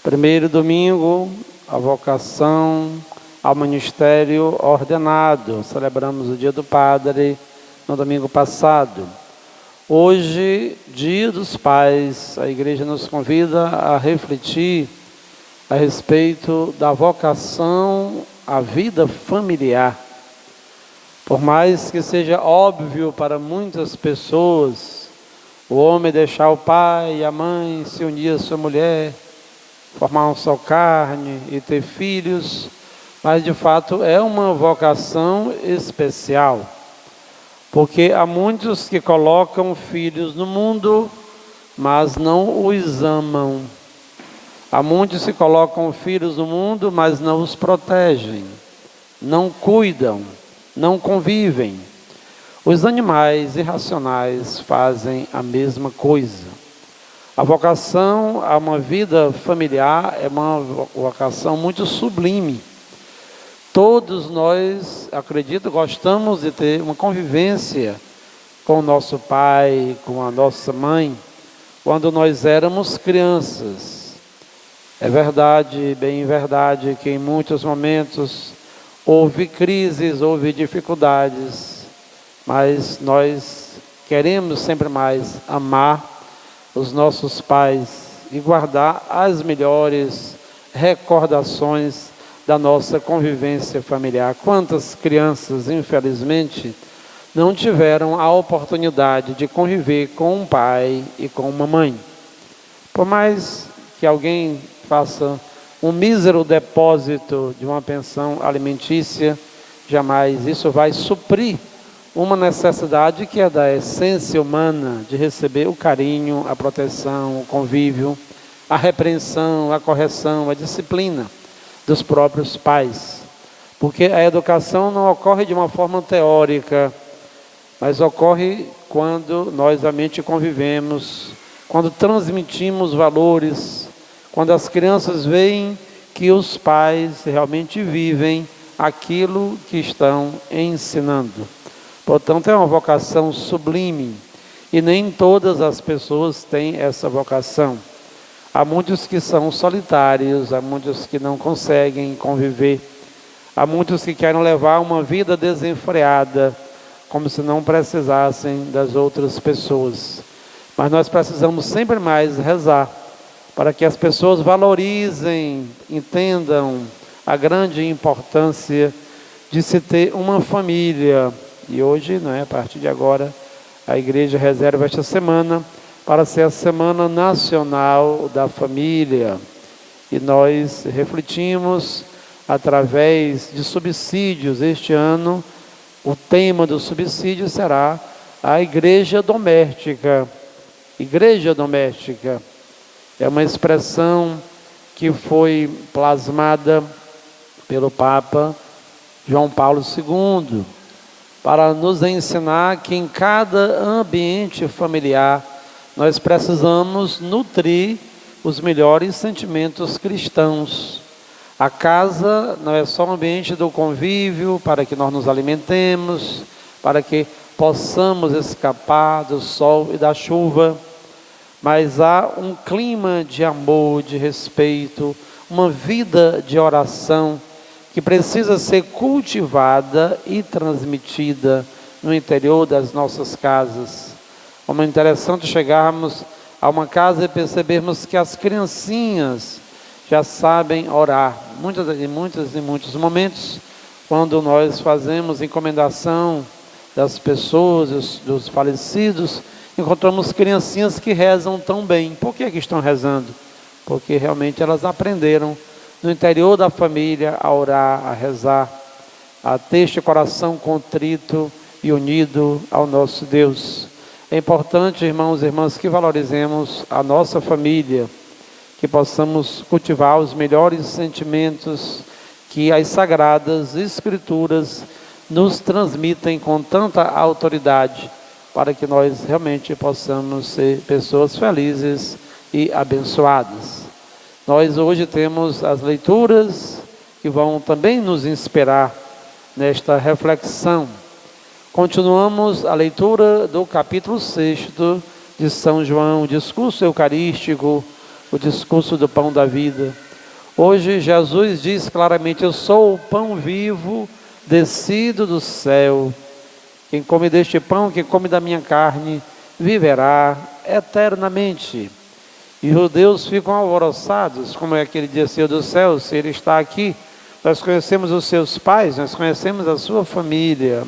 Primeiro domingo, a vocação ao ministério ordenado. Celebramos o Dia do Padre no domingo passado. Hoje, Dia dos Pais, a igreja nos convida a refletir a respeito da vocação à vida familiar. Por mais que seja óbvio para muitas pessoas, o homem deixar o pai e a mãe, se unir à sua mulher, formar uma só carne e ter filhos, mas de fato é uma vocação especial, porque há muitos que colocam filhos no mundo, mas não os amam. Há muitos que colocam filhos no mundo, mas não os protegem, não cuidam, não convivem. Os animais irracionais fazem a mesma coisa. A vocação a uma vida familiar é uma vocação muito sublime. Todos nós, acredito, gostamos de ter uma convivência com o nosso pai, com a nossa mãe, quando nós éramos crianças. É verdade, bem verdade, que em muitos momentos houve crises, houve dificuldades, mas nós queremos sempre mais amar os nossos pais e guardar as melhores recordações da nossa convivência familiar. Quantas crianças, infelizmente, não tiveram a oportunidade de conviver com um pai e com uma mãe? Por mais que alguém faça um mísero depósito de uma pensão alimentícia, jamais isso vai suprir uma necessidade que é da essência humana, de receber o carinho, a proteção, o convívio, a repreensão, a correção, a disciplina dos próprios pais. Porque a educação não ocorre de uma forma teórica, mas ocorre quando nós realmente convivemos, quando transmitimos valores, quando as crianças veem que os pais realmente vivem aquilo que estão ensinando. Portanto, é uma vocação sublime e nem todas as pessoas têm essa vocação. Há muitos que são solitários, há muitos que não conseguem conviver, há muitos que querem levar uma vida desenfreada, como se não precisassem das outras pessoas. Mas nós precisamos sempre mais rezar, para que as pessoas valorizem, entendam a grande importância de se ter uma família. E hoje, a partir de agora, a igreja reserva esta semana para ser a Semana Nacional da Família. E nós refletimos através de subsídios. Este ano, o tema do subsídio será a igreja doméstica. Igreja doméstica é uma expressão que foi plasmada pelo Papa João Paulo II, para nos ensinar que em cada ambiente familiar nós precisamos nutrir os melhores sentimentos cristãos. A casa não é só um ambiente do convívio para que nós nos alimentemos, para que possamos escapar do sol e da chuva, mas há um clima de amor, de respeito, uma vida de oração que precisa ser cultivada e transmitida no interior das nossas casas. Como é interessante chegarmos a uma casa e percebermos que as criancinhas já sabem orar. Em muitos momentos, quando nós fazemos encomendação das pessoas, dos falecidos, encontramos criancinhas que rezam tão bem. Por que estão rezando? Porque realmente elas aprenderam no interior da família a orar, a rezar, a ter este coração contrito e unido ao nosso Deus. É importante, irmãos e irmãs, que valorizemos a nossa família, que possamos cultivar os melhores sentimentos que as Sagradas Escrituras nos transmitem com tanta autoridade, para que nós realmente possamos ser pessoas felizes e abençoadas. Nós hoje temos as leituras que vão também nos inspirar nesta reflexão. Continuamos a leitura do capítulo 6 de São João, o discurso eucarístico, o discurso do pão da vida. Hoje Jesus diz claramente: eu sou o pão vivo descido do céu. Quem come deste pão, quem come da minha carne, viverá eternamente. E os judeus ficam alvoroçados, como é que ele desceu do céu, se ele está aqui. Nós conhecemos os seus pais, nós conhecemos a sua família.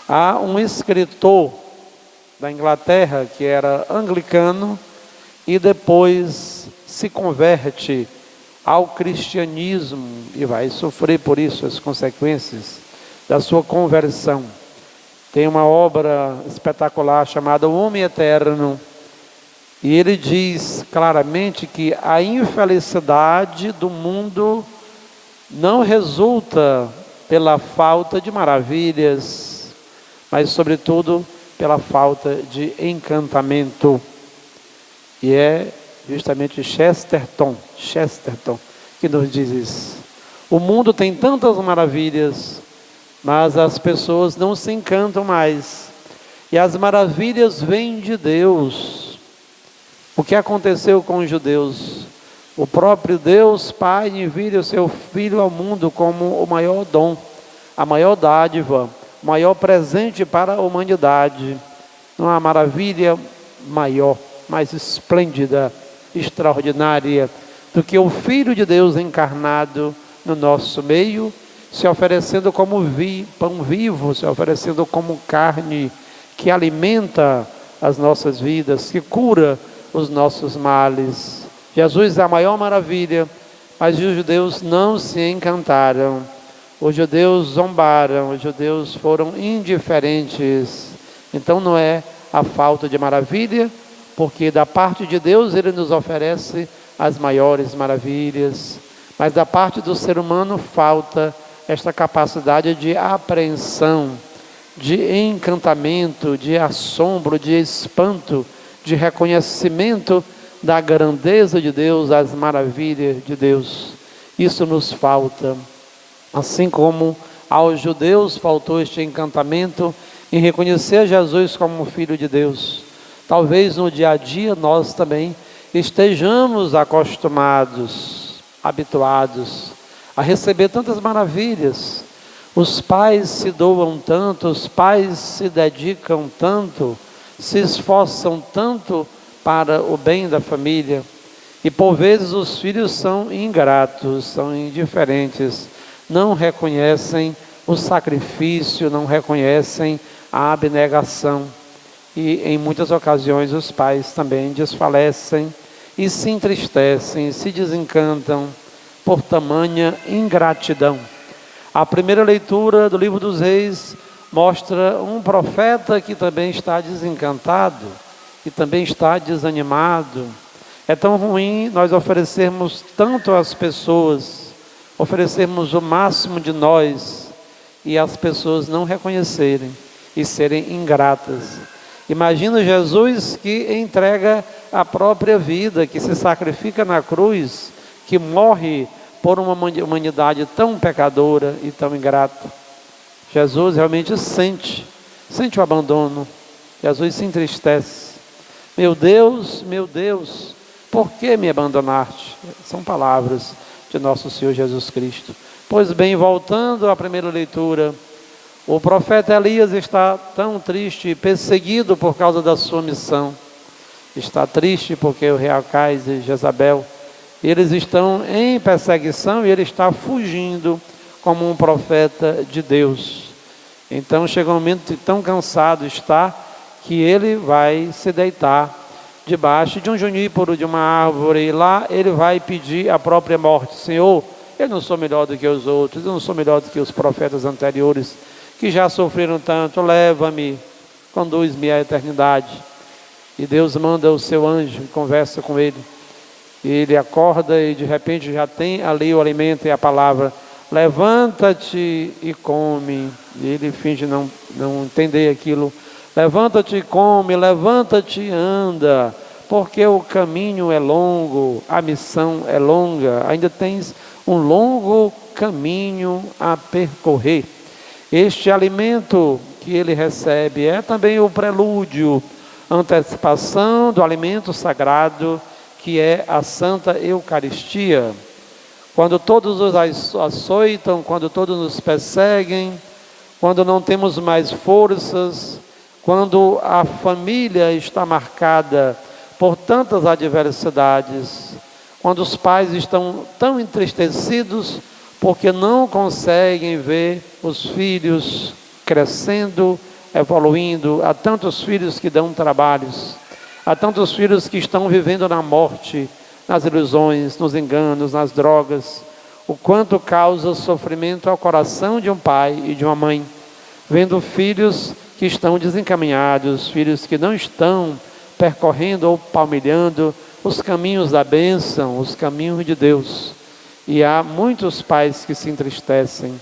Há um escritor da Inglaterra que era anglicano e depois se converte ao cristianismo e vai sofrer por isso as consequências da sua conversão. Tem uma obra espetacular chamada O Homem Eterno, e ele diz claramente que a infelicidade do mundo não resulta pela falta de maravilhas, mas sobretudo pela falta de encantamento. E é justamente Chesterton que nos diz isso. O mundo tem tantas maravilhas, mas as pessoas não se encantam mais. E as maravilhas vêm de Deus. O que aconteceu com os judeus? O próprio Deus Pai envia o seu Filho ao mundo como o maior dom, a maior dádiva, o maior presente para a humanidade. Não há maravilha maior, mais esplêndida, extraordinária, do que o Filho de Deus encarnado no nosso meio, se oferecendo como pão vivo, se oferecendo como carne que alimenta as nossas vidas, que cura os nossos males. Jesus é a maior maravilha, mas os judeus não se encantaram, os judeus zombaram, os judeus foram indiferentes. Então não é a falta de maravilha, porque da parte de Deus Ele nos oferece as maiores maravilhas, mas da parte do ser humano falta esta capacidade de apreensão, de encantamento, de assombro, de espanto, de reconhecimento da grandeza de Deus, das maravilhas de Deus. Isso nos falta. Assim como aos judeus faltou este encantamento em reconhecer Jesus como Filho de Deus, talvez no dia a dia nós também estejamos acostumados, habituados a receber tantas maravilhas. Os pais se doam tanto, os pais se dedicam tanto, se esforçam tanto para o bem da família, e por vezes os filhos são ingratos, são indiferentes, não reconhecem o sacrifício, não reconhecem a abnegação, e em muitas ocasiões os pais também desfalecem e se entristecem, se desencantam por tamanha ingratidão. A primeira leitura do livro dos Reis mostra um profeta que também está desencantado, que também está desanimado. É tão ruim nós oferecermos tanto às pessoas, oferecermos o máximo de nós, e as pessoas não reconhecerem e serem ingratas. Imagina Jesus que entrega a própria vida, que se sacrifica na cruz, que morre por uma humanidade tão pecadora e tão ingrata. Jesus realmente sente o abandono. Jesus se entristece. Meu Deus, por que me abandonaste? São palavras de nosso Senhor Jesus Cristo. Pois bem, voltando à primeira leitura, o profeta Elias está tão triste, perseguido por causa da sua missão. Está triste porque o rei Acais e Jezabel, eles estão em perseguição e ele está fugindo como um profeta de Deus. Então chega um momento que tão cansado está, que ele vai se deitar debaixo de um junípero, de uma árvore, e lá ele vai pedir a própria morte. Senhor, eu não sou melhor do que os outros, eu não sou melhor do que os profetas anteriores, que já sofreram tanto, leva-me, conduz-me à eternidade. E Deus manda o seu anjo e conversa com ele. E ele acorda e de repente já tem ali o alimento e a palavra: levanta-te e come. E ele finge não entender aquilo. Levanta-te e come, levanta-te e anda, porque o caminho é longo, a missão é longa, ainda tens um longo caminho a percorrer. Este alimento que ele recebe é também o prelúdio, antecipação do alimento sagrado que é a Santa Eucaristia. Quando todos nos açoitam, quando todos nos perseguem, quando não temos mais forças, quando a família está marcada por tantas adversidades, quando os pais estão tão entristecidos porque não conseguem ver os filhos crescendo, evoluindo, há tantos filhos que dão trabalhos, há tantos filhos que estão vivendo na morte, nas ilusões, nos enganos, nas drogas, o quanto causa sofrimento ao coração de um pai e de uma mãe, vendo filhos que estão desencaminhados, filhos que não estão percorrendo ou palmilhando os caminhos da bênção, os caminhos de Deus. E há muitos pais que se entristecem,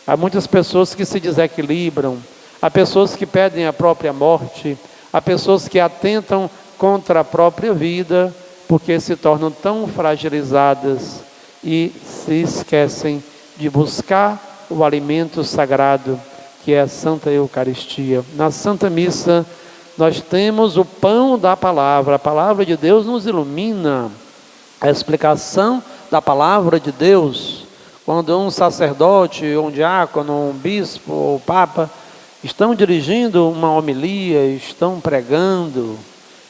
há muitas pessoas que se desequilibram, há pessoas que pedem a própria morte, há pessoas que atentam contra a própria vida, porque se tornam tão fragilizadas e se esquecem de buscar o alimento sagrado, que é a Santa Eucaristia. Na Santa Missa, nós temos o pão da palavra. A palavra de Deus nos ilumina. A explicação da palavra de Deus, quando um sacerdote, um diácono, um bispo ou papa estão dirigindo uma homilia, estão pregando,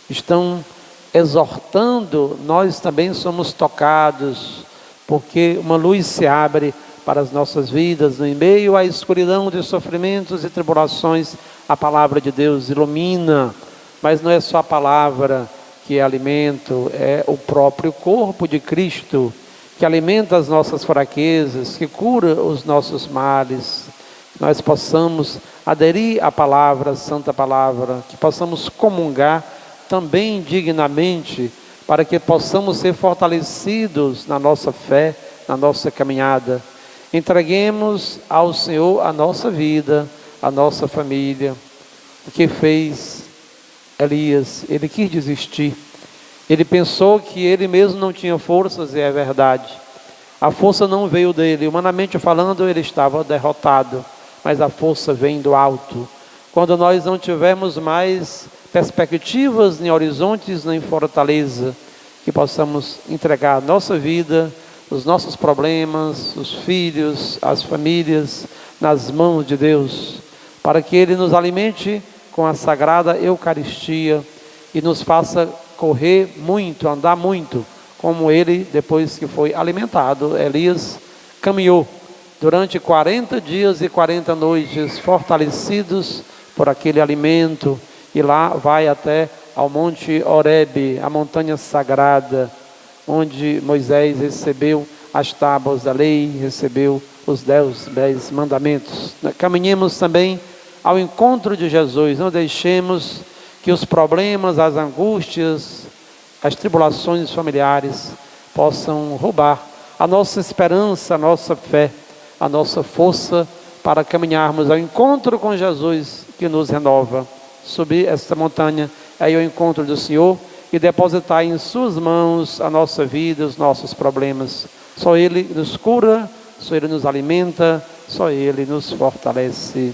estão exortando, nós também somos tocados, porque uma luz se abre para as nossas vidas, em meio à escuridão de sofrimentos e tribulações, a palavra de Deus ilumina. Mas não é só a palavra que é alimento, é o próprio corpo de Cristo, que alimenta as nossas fraquezas, que cura os nossos males. Que nós possamos aderir à palavra, à santa palavra, que possamos comungar também dignamente, para que possamos ser fortalecidos na nossa fé, na nossa caminhada. Entreguemos ao Senhor a nossa vida, a nossa família. O que fez Elias? Ele quis desistir. Ele pensou que ele mesmo não tinha forças, e é verdade. A força não veio dele. Humanamente falando, ele estava derrotado. Mas a força vem do alto. Quando nós não tivermos mais perspectivas, nem horizontes, nem fortaleza, que possamos entregar a nossa vida, os nossos problemas, os filhos, as famílias, nas mãos de Deus, para que Ele nos alimente com a Sagrada Eucaristia e nos faça correr muito, andar muito, como ele, depois que foi alimentado. Elias caminhou durante 40 dias e 40 noites, fortalecidos por aquele alimento, e lá vai até ao Monte Horebe, a montanha sagrada, onde Moisés recebeu as tábuas da lei, recebeu os 10 mandamentos. Caminhemos também ao encontro de Jesus, não deixemos que os problemas, as angústias, as tribulações familiares possam roubar a nossa esperança, a nossa fé, a nossa força para caminharmos ao encontro com Jesus, que nos renova. Subir esta montanha é o encontro do Senhor e depositar em suas mãos a nossa vida, os nossos problemas. Só Ele nos cura, só Ele nos alimenta, só Ele nos fortalece.